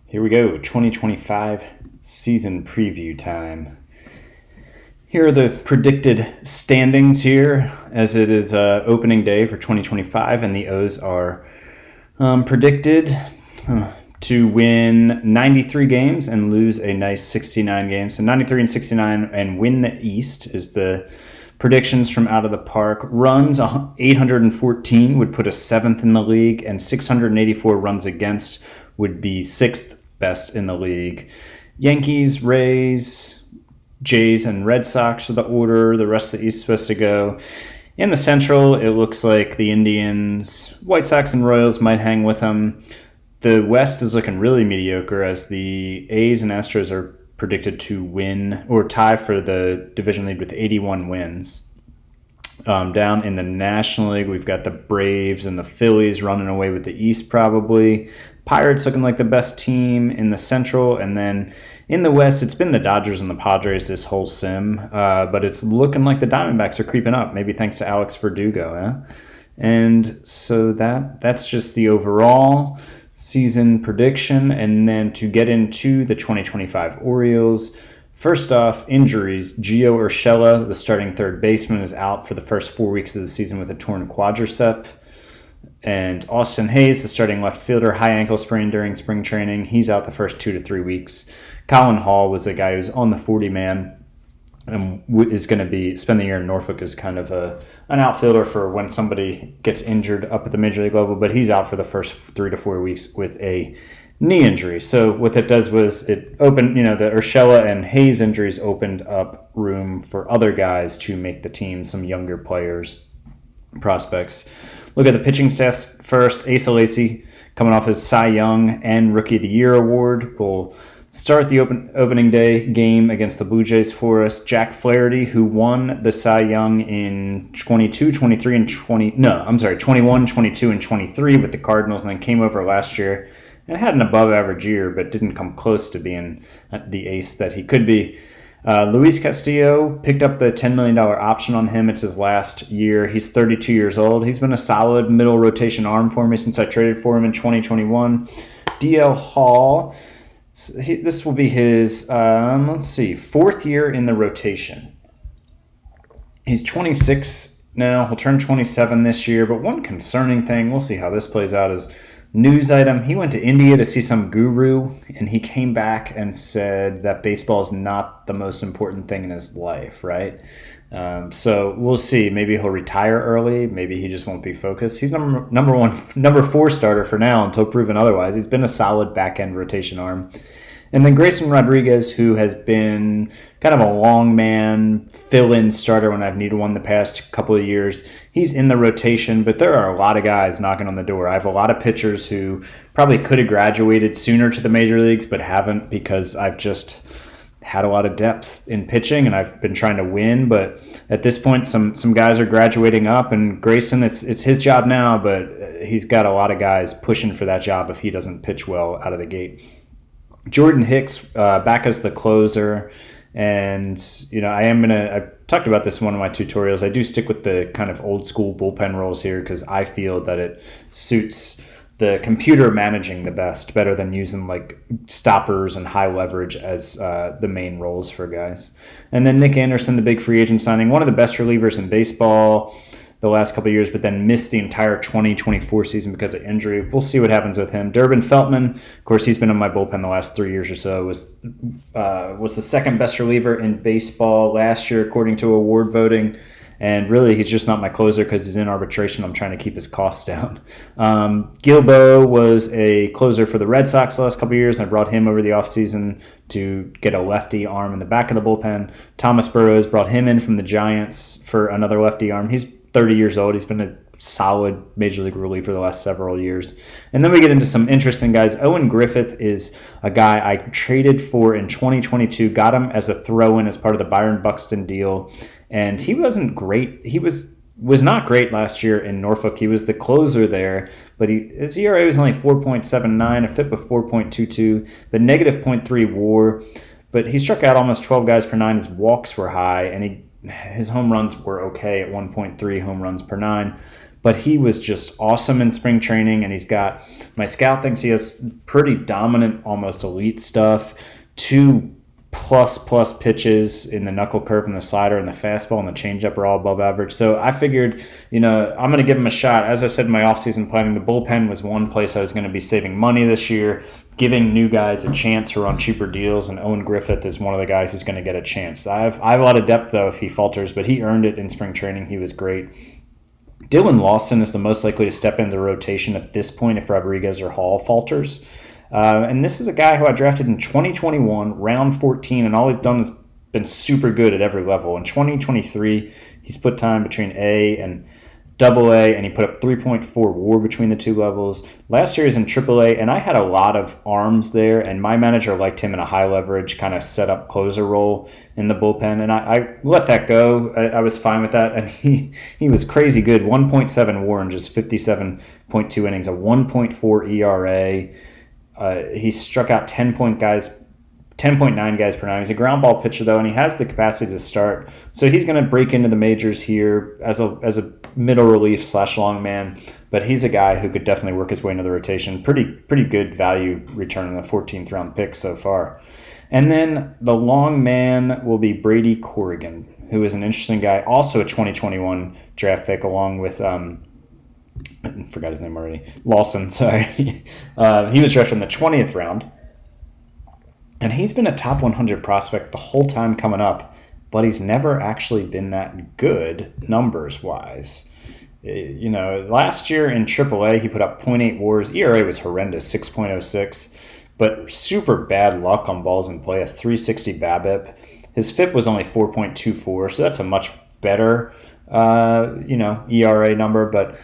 Here we go, 2025 season preview time. Here are the predicted standings here, as it is opening day for 2025, and the O's are predicted to win 93 games and lose a nice 69 games. So 93 and 69 and win the East is the predictions from Out of the Park. Runs 814 would put us 7th in the league, and 684 runs against would be 6th best in the league. Yankees, Rays, Jays, and Red Sox are the order. The rest of the East is supposed to go. In the Central, it looks like the Indians, White Sox, and Royals might hang with them. The West is looking really mediocre, as the A's and Astros are predicted to win or tie for the division lead with 81 wins. Down in the National League, we've got the Braves and the Phillies running away with the East probably. Pirates looking like the best team in the Central. And then in the West, it's been the Dodgers and the Padres this whole sim. But it's looking like the Diamondbacks are creeping up, maybe thanks to Alex Verdugo. And so that's just the overall season prediction. And then to get into the 2025 Orioles, first off, injuries. Gio Urshela, the starting third baseman, is out for the first 4 weeks of the season with a torn quadricep. And Austin Hayes, the starting left fielder, high ankle sprain during spring training. He's out the first 2 to 3 weeks. Colin Hall was the guy who's on the 40-man and is going to spend the year in Norfolk as kind of an outfielder for when somebody gets injured up at the major league level. But he's out for the first 3 to 4 weeks with a knee injury. So what that does was it opened, the Urshela and Hayes injuries opened up room for other guys to make the team, some younger players, prospects. Look at the pitching staffs first. Asa Lacy, coming off his Cy Young and Rookie of the Year award, will start the opening day game against the Blue Jays for us. Jack Flaherty, who won the Cy Young in 21, 22, and 23 with the Cardinals, and then came over last year and had an above-average year, but didn't come close to being the ace that he could be. Luis Castillo picked up the $10 million option on him. It's his last year. He's 32 years old. He's been a solid middle rotation arm for me since I traded for him in 2021. DL Hall, this will be his, fourth year in the rotation. He's 26 now. He'll turn 27 this year. But one concerning thing, we'll see how this plays out, is news item. He went to India to see some guru, and he came back and said that baseball is not the most important thing in his life, right? So we'll see. Maybe he'll retire early. Maybe he just won't be focused. He's number 4 starter for now until proven otherwise. He's been a solid back-end rotation arm. And then Grayson Rodriguez, who has been kind of a long man, fill-in starter when I've needed one the past couple of years. He's in the rotation, but there are a lot of guys knocking on the door. I have a lot of pitchers who probably could have graduated sooner to the major leagues, but haven't, because I've just had a lot of depth in pitching, and I've been trying to win. But at this point, some guys are graduating up, and Grayson, it's his job now, but he's got a lot of guys pushing for that job if he doesn't pitch well out of the gate. Jordan Hicks back as the closer, and I've talked about this in one of my tutorials. I do stick with the kind of old school bullpen roles here because I feel that it suits the computer managing the best, better than using like stoppers and high leverage as the main roles for guys. And then Nick Anderson, the big free agent signing, one of the best relievers in baseball the last couple of years, but then missed the entire 2024 season because of injury. We'll see what happens with him. Durbin Feltman, of course, he's been in my bullpen the last 3 years or so, was the second best reliever in baseball last year according to award voting. And really, he's just not my closer because he's in arbitration. I'm trying to keep his costs down. Gilbo was a closer for the Red Sox the last couple of years, and I brought him over the offseason to get a lefty arm in the back of the bullpen. Thomas Burrows, brought him in from the Giants for another lefty arm. He's 30 years old. He's been a solid major league reliever the last several years. And then we get into some interesting guys. Owen Griffith is a guy I traded for in 2022, got him as a throw-in as part of the Byron Buxton deal. And he wasn't great. He was not great last year in Norfolk. He was the closer there, but his ERA was only 4.79, a FIP of 4.22, but negative .3 WAR. But he struck out almost 12 guys per 9. His walks were high, and his home runs were okay at 1.3 home runs per 9. but he was just awesome in spring training, and my scout thinks he has pretty dominant, almost elite stuff. 2+ pitches in the knuckle curve and the slider and the fastball and the changeup are all above average. So I figured, I'm going to give him a shot. As I said in my offseason planning, the bullpen was one place I was going to be saving money this year, giving new guys a chance who are on cheaper deals, and Owen Griffith is one of the guys who's going to get a chance. I have a lot of depth, though, if he falters, but he earned it in spring training. He was great. Dylan Lawson is the most likely to step into the rotation at this point if Rodriguez or Hall falters. And this is a guy who I drafted in 2021, round 14, and all he's done is been super good at every level. In 2023, he's put time between A and AA, and he put up 3.4 WAR between the two levels. Last year he was in AAA, and I had a lot of arms there, and my manager liked him in a high leverage kind of set-up closer role in the bullpen, and I let that go. I was fine with that, and he was crazy good. 1.7 WAR in just 57.2 innings, a 1.4 ERA. He struck out 10.9 guys per nine. He's a ground ball pitcher, though, and he has the capacity to start. So he's going to break into the majors here as a middle relief / long man. But he's a guy who could definitely work his way into the rotation. Pretty good value return in the 14th round pick so far. And then the long man will be Brady Corrigan, who is an interesting guy, also a 2021 draft pick, along with I forgot his name already. Lawson, sorry. He was drafted in the 20th round. And he's been a top 100 prospect the whole time coming up, but he's never actually been that good numbers-wise. Last year in AAA, he put up 0.8 WARs. ERA was horrendous, 6.06, but super bad luck on balls in play, a 360 BABIP. His FIP was only 4.24, so that's a much better, ERA number, but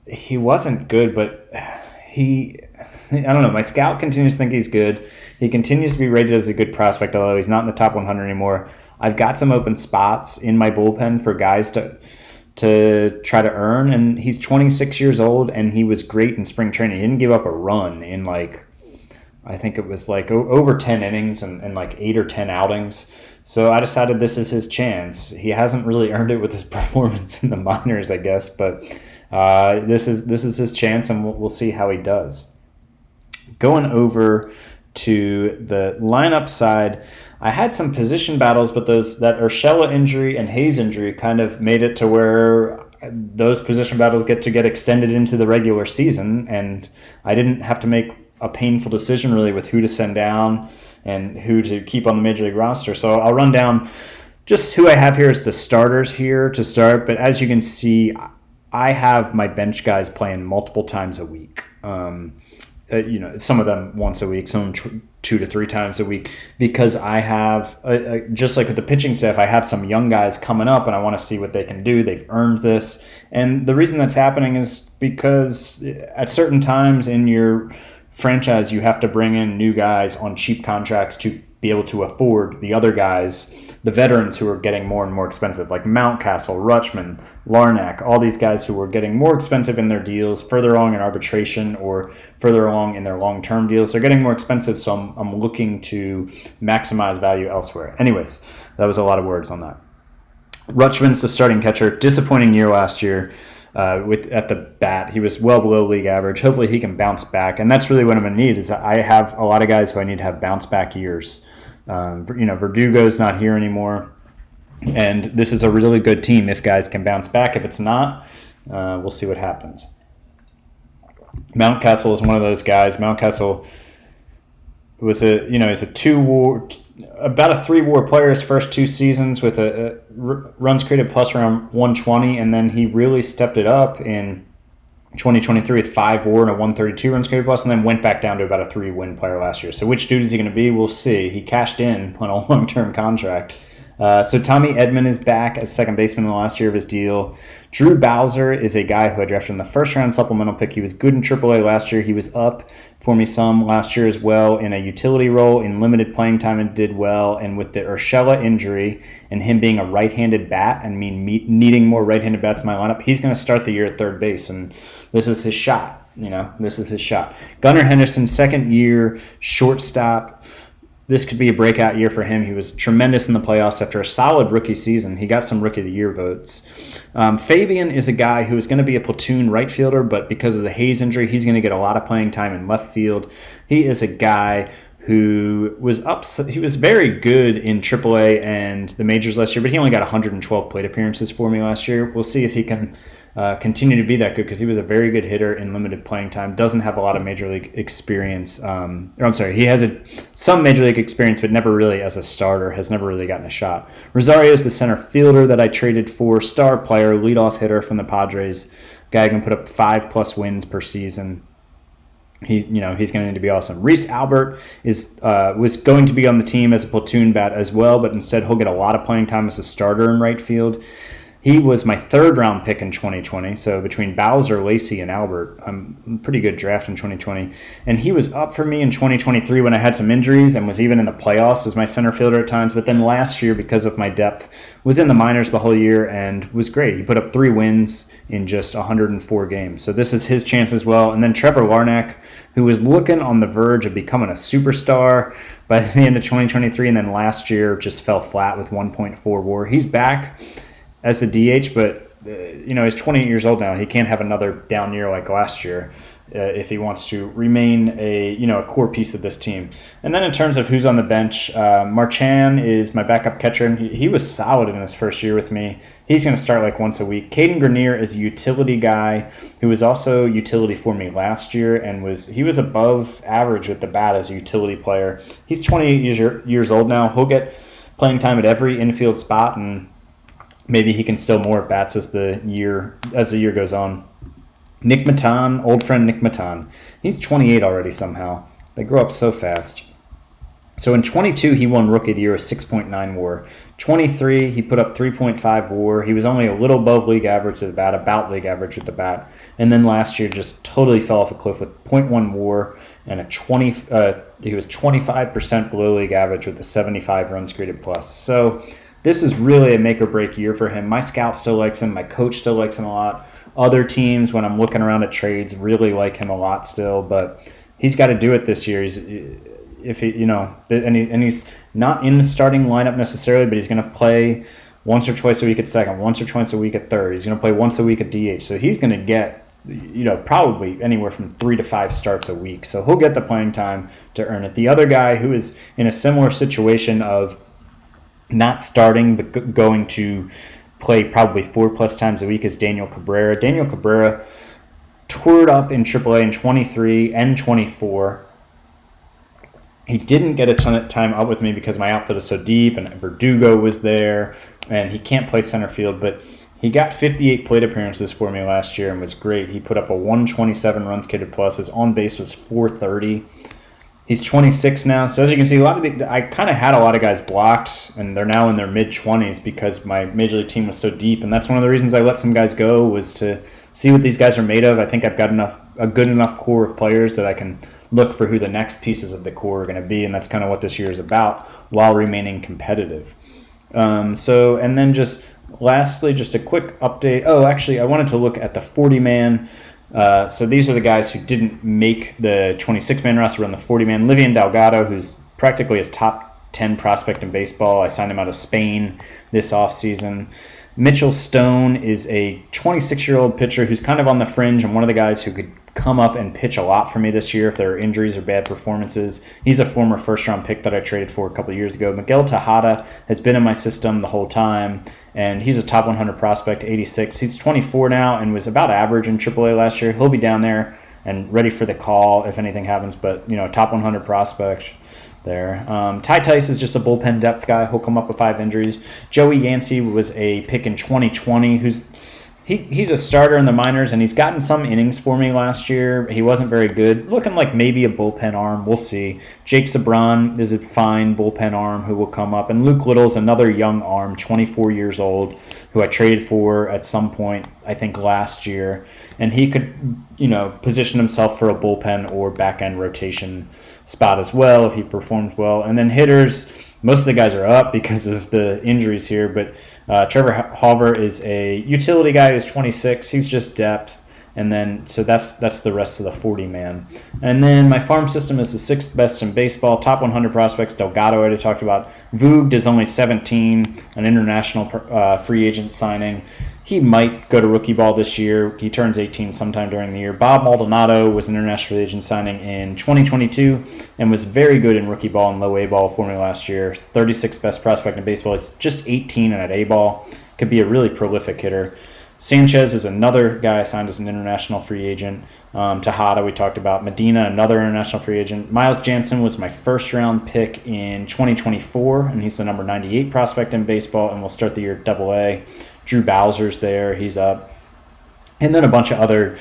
he wasn't good, but I don't know. My scout continues to think he's good. He continues to be rated as a good prospect, although he's not in the top 100 anymore. I've got some open spots in my bullpen for guys to try to earn, and he's 26 years old, and he was great in spring training. He didn't give up a run in I think it was over 10 innings and 8 or 10 outings. So I decided this is his chance. He hasn't really earned it with his performance in the minors, I guess, but this is his chance, and we'll see how he does. Going over to the lineup side, I had some position battles, but that Urshela injury and Hayes injury kind of made it to where those position battles get extended into the regular season, and I didn't have to make a painful decision really with who to send down and who to keep on the Major League roster. So I'll run down just who I have here as the starters here to start, but as you can see, I have my bench guys playing multiple times a week. Some of them once a week, some 2 to 3 times a week, because I have, just like with the pitching staff, I have some young guys coming up and I want to see what they can do. They've earned this. And the reason that's happening is because at certain times in your franchise, you have to bring in new guys on cheap contracts to be able to afford the other guys, the veterans who are getting more and more expensive, like Mountcastle, Rutschman, Larnack, all these guys who are getting more expensive in their deals, further along in arbitration or further along in their long-term deals. They're getting more expensive, so I'm looking to maximize value elsewhere. Anyways, that was a lot of words on that. Rutschman's the starting catcher. Disappointing year last year. At the bat, he was well below league average. Hopefully he can bounce back, and that's really what I'm going to need. Is I have a lot of guys who I need to have bounce back years. Verdugo's not here anymore, and this is a really good team if guys can bounce back. If it's not, we'll see what happens. Mountcastle is one of those guys. Mountcastle was he's a 2-WAR, about a 3-WAR player his first 2 seasons with a runs created plus around 120, and then he really stepped it up in 2023 with 5 WAR and a 132 runs created plus, and then went back down to about a 3-win player last year. So which dude is he going to be? We'll see. He cashed in on a long-term contract. So Tommy Edman is back as second baseman in the last year of his deal. Drew Bowser is a guy who I drafted in the first-round supplemental pick. He was good in AAA last year. He was up for me some last year as well in a utility role in limited playing time and did well. And with the Urshela injury and him being a right-handed bat and me needing more right-handed bats in my lineup, he's going to start the year at third base, and this is his shot. This is his shot. Gunnar Henderson, second-year shortstop. this could be a breakout year for him. He was tremendous in the playoffs after a solid rookie season. He got some Rookie of the Year votes. Fabian is a guy who is going to be a platoon right fielder, but because of the Hayes injury, he's going to get a lot of playing time in left field. He is a guy who was he was very good in AAA and the majors last year, but he only got 112 plate appearances for me last year. We'll see if he can continue to be that good, because he was a very good hitter in limited playing time. Doesn't have a lot of major league experience. He has some major league experience, but never really as a starter. Has never really gotten a shot. Rosario is the center fielder that I traded for. Star player, leadoff hitter from the Padres. Guy can put up 5+ wins per season. He's going to be awesome. Reese Albert was going to be on the team as a platoon bat as well, but instead he'll get a lot of playing time as a starter in right field. He was my 3rd round pick in 2020, so between Bowser, Lacey, and Albert, I'm pretty good draft in 2020. And he was up for me in 2023 when I had some injuries and was even in the playoffs as my center fielder at times. But then last year, because of my depth, was in the minors the whole year and was great. He put up 3 wins in just 104 games. So this is his chance as well. And then Trevor Larnach, who was looking on the verge of becoming a superstar by the end of 2023, and then last year just fell flat with 1.4 WAR. He's back as the DH, but he's 28 years old now. He can't have another down year like last year if he wants to remain a core piece of this team. And then in terms of who's on the bench, Marchand is my backup catcher, and he was solid in his first year with me. He's going to start like once a week. Caden Grenier is a utility guy who was also utility for me last year, and he was above average with the bat as a utility player. He's 28 years old now. He'll get playing time at every infield spot, and maybe he can steal more at bats as the year goes on. Nick Matan, old friend Nick Matan. He's 28 already somehow. They grow up so fast. So in 22, he won Rookie of the Year with 6.9 WAR. 23, he put up 3.5 WAR. He was only a little above league average with the bat, about league average with the bat. And then last year just totally fell off a cliff with 0.1 WAR and he was 25% below league average with a 75 runs created plus. So this is really a make or break year for him. My scout still likes him. My coach still likes him a lot. Other teams, when I'm looking around at trades, really like him a lot still. But he's got to do it this year. He's not in the starting lineup necessarily, but he's going to play once or twice a week at second, once or twice a week at third. He's going to play once a week at DH. So he's going to get probably anywhere from 3 to 5 starts a week. So he'll get the playing time to earn it. The other guy who is in a similar situation of not starting but going to play probably 4+ times a week is Daniel Cabrera. Daniel Cabrera toured up in AAA in 23 and 24. He didn't get a ton of time up with me because my outfield is so deep and Verdugo was there and he can't play center field, but he got 58 plate appearances for me last year and was great. He put up a 127 runs created plus. His on base was 430. He's 26 now, so as you can see, I kind of had a lot of guys blocked, and they're now in their mid-20s because my major league team was so deep, and that's one of the reasons I let some guys go, was to see what these guys are made of. I think I've got a good enough core of players that I can look for who the next pieces of the core are going to be, and that's kind of what this year is about, while remaining competitive. And then just lastly, just a quick update. Oh, actually, I wanted to look at the 40-man. So these are the guys who didn't make the 26-man roster on the 40-man. Livian Delgado, who's practically a top 10 prospect in baseball. I signed him out of Spain this offseason. Mitchell Stone is a 26-year-old pitcher who's kind of on the fringe and one of the guys who could come up and pitch a lot for me this year if there are injuries or bad performances. He's a former first-round pick that I traded for a couple of years ago. Miguel Tejada has been in my system the whole time, and he's a top 100 prospect, 86. He's 24 now and was about average in AAA last year. He'll be down there and ready for the call if anything happens, but top 100 prospect there. Ty Tice is just a bullpen depth guy. He'll come up with 5 injuries. Joey Yancey was a pick in 2020 He's a starter in the minors, and he's gotten some innings for me last year. He wasn't very good. Looking like maybe a bullpen arm. We'll see. Jake Sabran is a fine bullpen arm who will come up. And Luke Little's another young arm, 24 years old, who I traded for at some point, I think, last year. And he could, position himself for a bullpen or back-end rotation spot as well if he performs well. And then hitters, most of the guys are up because of the injuries here, but Trevor Hauver is a utility guy who's 26. He's just depth. And then, so that's the rest of the 40-man. And then my farm system is the 6th best in baseball. Top 100 prospects, Delgado I already talked about. Voogd is only 17, an international free agent signing. He might go to rookie ball this year. He turns 18 sometime during the year. Bob Maldonado was an international free agent signing in 2022 and was very good in rookie ball and low A ball for me last year. 36th best prospect in baseball. It's just 18 and at A ball. Could be a really prolific hitter. Sanchez is another guy signed as an international free agent. Tejada, we talked about. Medina, another international free agent. Miles Jansen was my first-round pick in 2024, and he's the number 98 prospect in baseball, and will start the year at Double-A. Drew Bowser's there. He's up. And then a bunch of other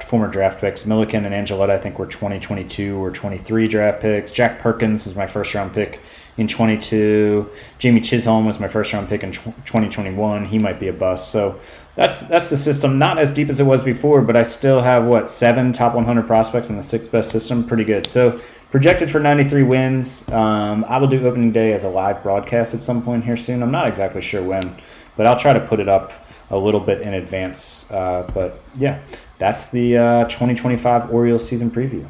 former draft picks. Milliken and Angeletta, I think, were 2022 or 23 draft picks. Jack Perkins was my first-round pick in 22. Jamie Chisholm was my first-round pick in 2021. He might be a bust. So that's the system. Not as deep as it was before, but I still have, 7 top 100 prospects in the 6th best system. Pretty good. So projected for 93 wins. I will do opening day as a live broadcast at some point here soon. I'm not exactly sure when, but I'll try to put it up a little bit in advance. But yeah, that's the 2025 Orioles season preview.